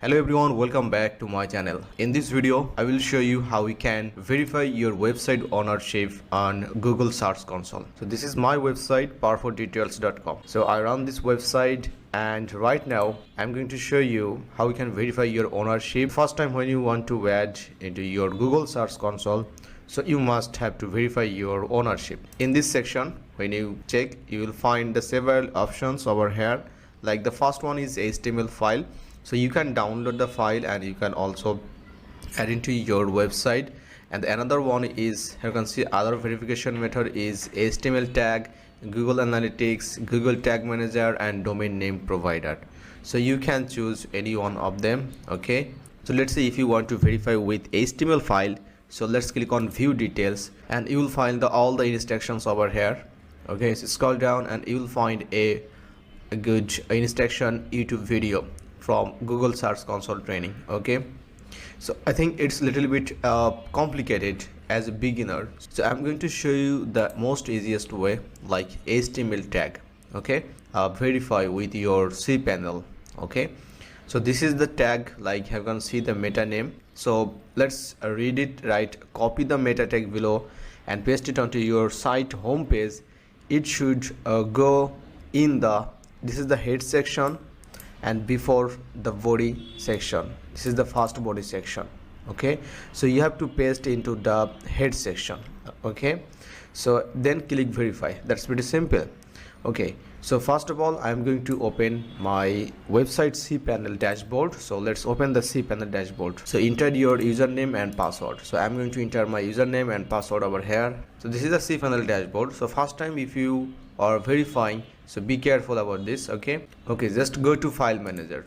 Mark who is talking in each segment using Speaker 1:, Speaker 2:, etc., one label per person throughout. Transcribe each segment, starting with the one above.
Speaker 1: Hello everyone, welcome back to my channel. In this video, I will show you how you can verify your website ownership on Google Search Console. So this is my website powerfordetails.com. So I run this website and right now I'm going to show you how you can verify your ownership. First time when you want to add into your Google Search Console, so you must have to verify your ownership. In this section, when you check, you will find the several options over here. Like the first one is HTML file. So you can download the file and you can also add into your website. And another one is, you can see other verification method is HTML tag, Google Analytics, Google Tag Manager, and domain name provider. So you can choose any one of them. Okay, so let's say if you want to verify with HTML file, so let's click on view details and you will find all the instructions over here. Okay, so scroll down and you will find a good instruction YouTube video from Google Search Console training. Okay, so I think it's a little bit complicated as a beginner, so I'm going to show you the most easiest way, like HTML tag. Okay, verify with your cPanel. Okay, so this is the tag, like you can see the meta name. So let's read it right. Copy the meta tag below and paste it onto your site home page. It should go in the, this is the head section, and before the body section, this is the first body section. Okay, so you have to paste into the head section. Okay, so then click verify. That's pretty simple. Okay, so first of all I'm going to open my website cPanel dashboard. So let's open the cPanel dashboard. So enter your username and password. So I'm going to enter my username and password over here. So this is the cPanel dashboard. So first time if you are verifying, so be careful about this. Okay, just go to file manager.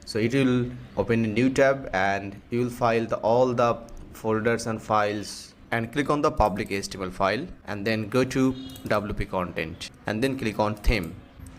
Speaker 1: So it will open a new tab and you will file all the folders and files, and click on the public HTML file and then go to WP content and then click on theme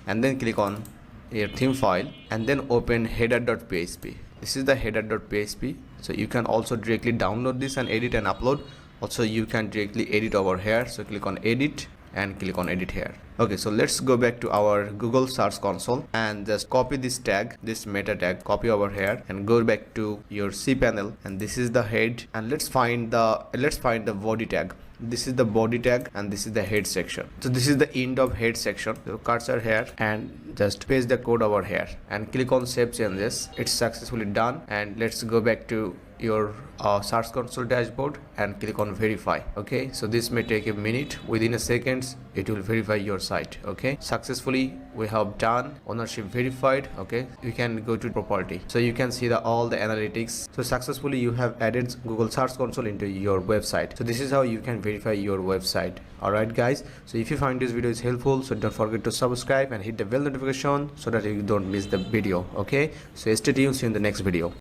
Speaker 1: and then click on your theme file and then open header.php. This is the header.php. so you can also directly download this and edit and upload. Also you can directly edit over here. So click on edit and click on edit here. Okay, so let's go back to our Google Search Console and just copy this tag, this meta tag, copy over here and go back to your cPanel, and this is the head, and let's find the body tag. This is the body tag and this is the head section. So this is the end of head section. So cursor here and just paste the code over here and click on save changes. It's successfully done. And let's go back to your Search Console dashboard and click on verify. Okay, so this may take a minute. Within a second it will verify your site. Okay, successfully we have done ownership verified. Okay, you can go to property, so you can see all the analytics. So successfully you have added Google Search Console into your website. So this is how you can verify your website. Alright guys, so if you find this video is helpful, so don't forget to subscribe and hit the bell notification so that you don't miss the video. Okay, so stay tuned, see you in the next video.